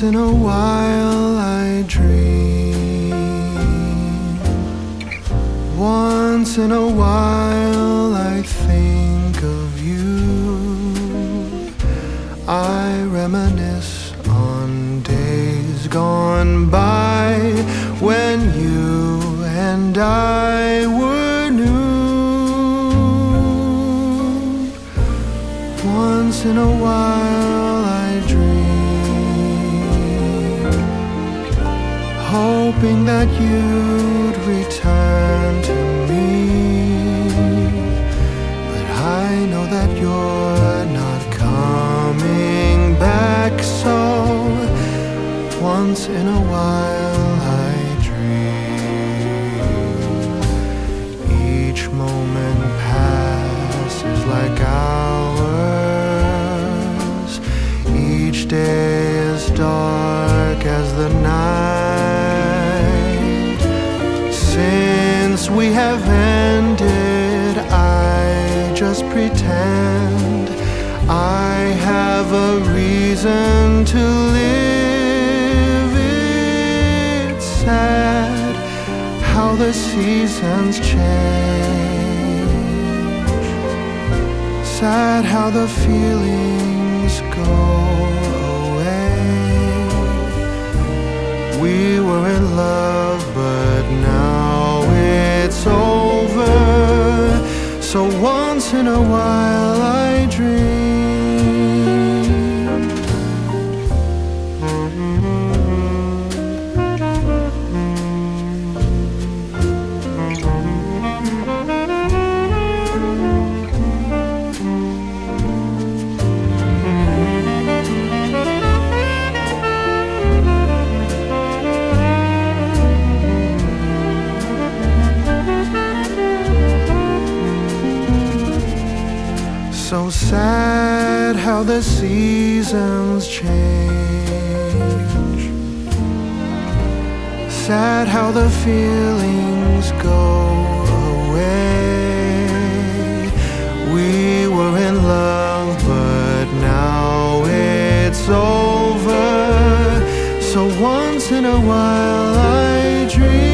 Once in a while I dream. Once in a while I think of you. I reminisce on days gone by when you and I were new. Once in a while I dream, hoping that you'd return to me. But I know that you're not coming back, so once in a while I dream. Each moment passes like hours. Each day is dark as the night. Since we have ended, I just pretend I have a reason to live. It's sad how the seasons change. Sad how the feelings go away. We were in love, but now it's over. So once in a while I dream. So sad how the seasons change. Sad how the feelings go away. We were in love, but now it's over. So once in a while I dream.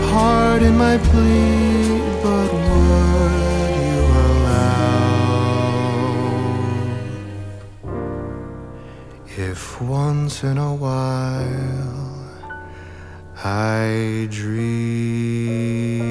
Pardon my plea, but would you allow if once in a while I dream?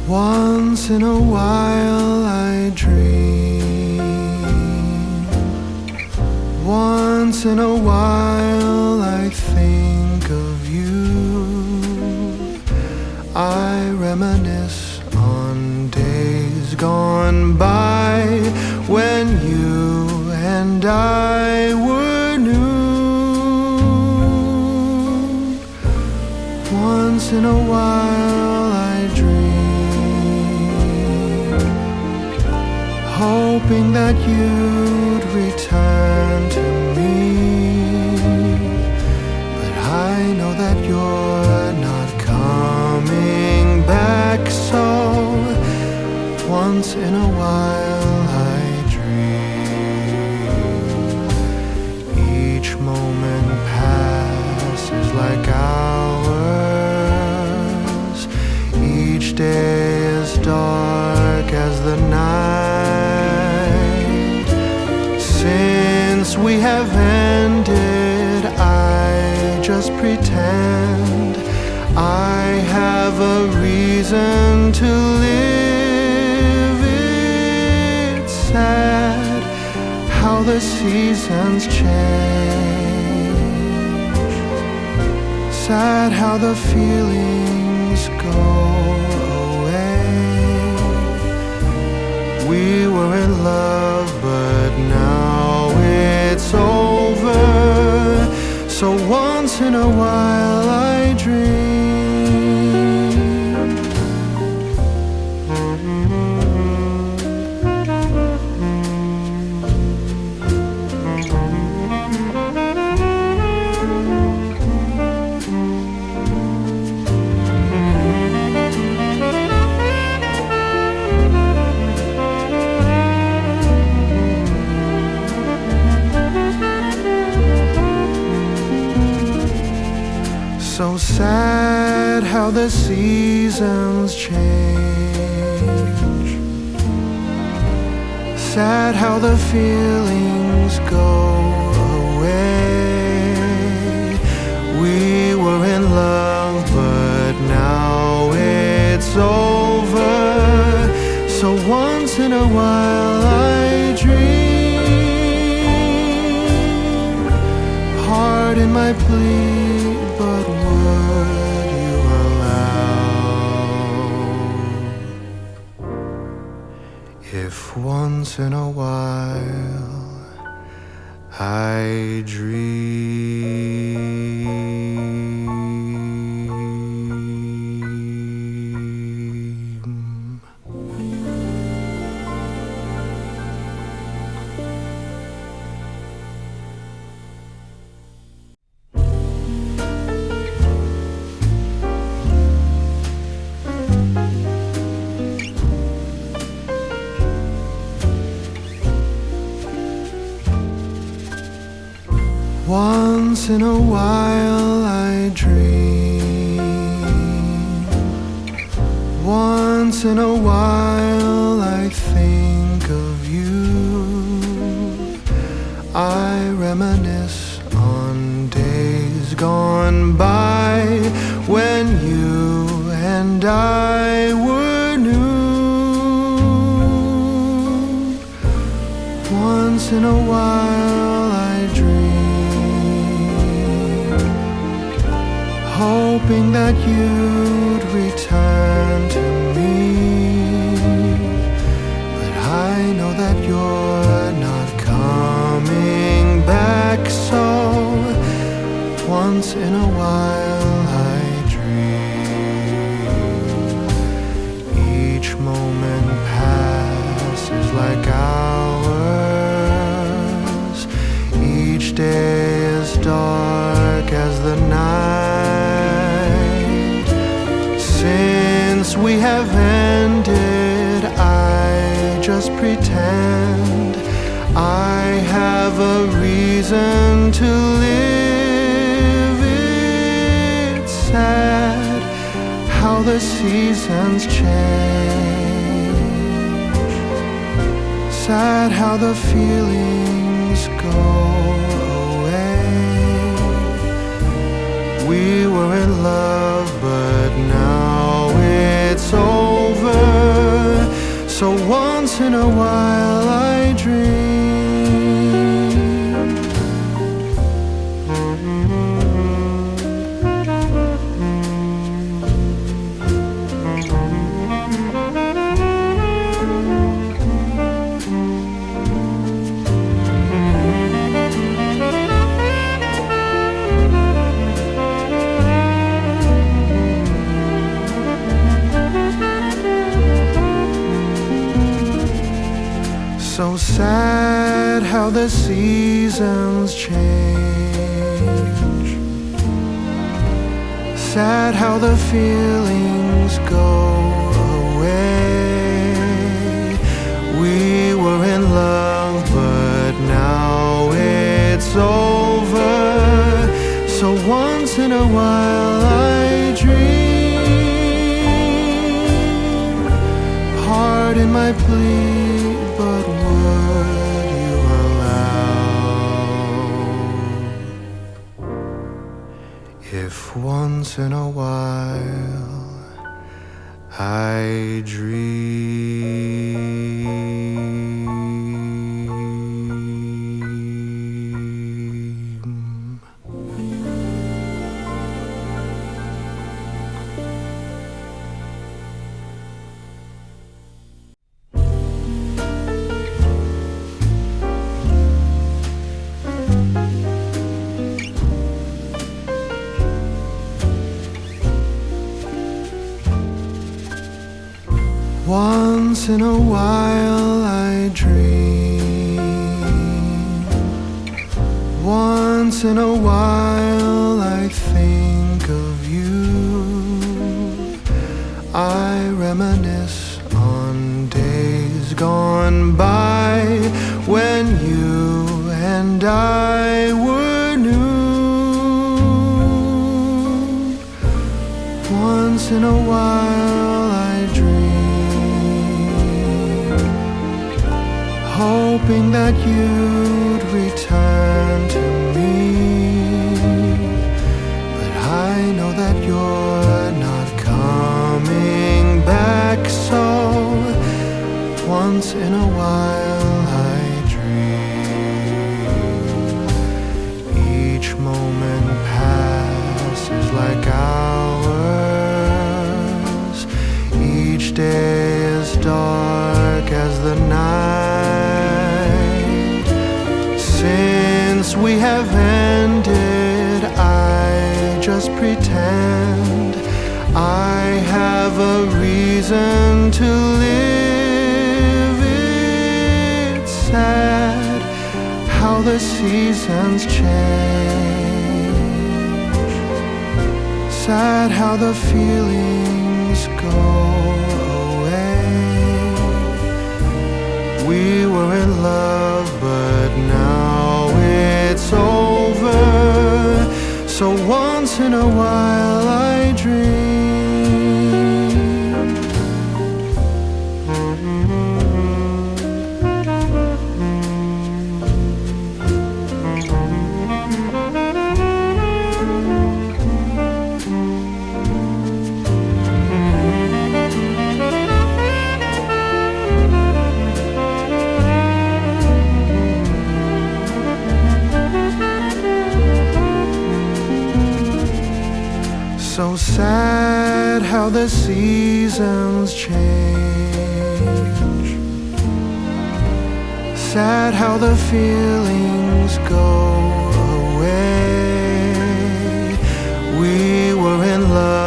Once in a while I dream. Once in a while I think of you. I reminisce on days gone by when you and I were new. Once in a while I dream, hoping that you'd return to me. But I know that you're not coming back, so once in a while I dream. Each moment passes like hours. Each day is dark as the night. Since we have ended, I just pretend I have a reason to live. It's sad how the seasons change. Sad how the feelings go away. We were in love, but now it's over. once in a while I dream. So sad how the seasons change. Sad how the feelings go away. We were in love, but now it's over. So once in a while I dream. Pardon my plea, but would you allow if once in a while I dream? Once in a while I dream. Once in a while I think of you. I reminisce on days gone by when you and I were new. Once in a while I dream, hoping that you'd return to me. But I know that you're not coming back, so once in a while I dream. Each moment passes like hours. Each day is dark as the night. Since we have ended, I just pretend I have a reason to live. It's sad how the seasons change. Sad how the feelings go away. We were in love, but now it's over. So once in a while I dream. So sad how the seasons change. Sad how the feelings go away. We were in love, but now it's over. So once in a while I dream. Pardon my plea, but would you allow if once in a while I dream? Once in a while I dream. Once in a while I think of you. I reminisce on days gone by when you and I were new. Once in a while I dream, hoping that you'd return to me. But I know that you're not coming back, so once in a while I dream. Each moment passes like hours. Each day is dark as the night. Since we have ended, I just pretend I have a reason to live. It's sad how the seasons change. Sad how the feelings go away. We were in love, but now it's over. So once in a while I dream. So sad how the seasons change. Sad how the feelings go away. We were in love,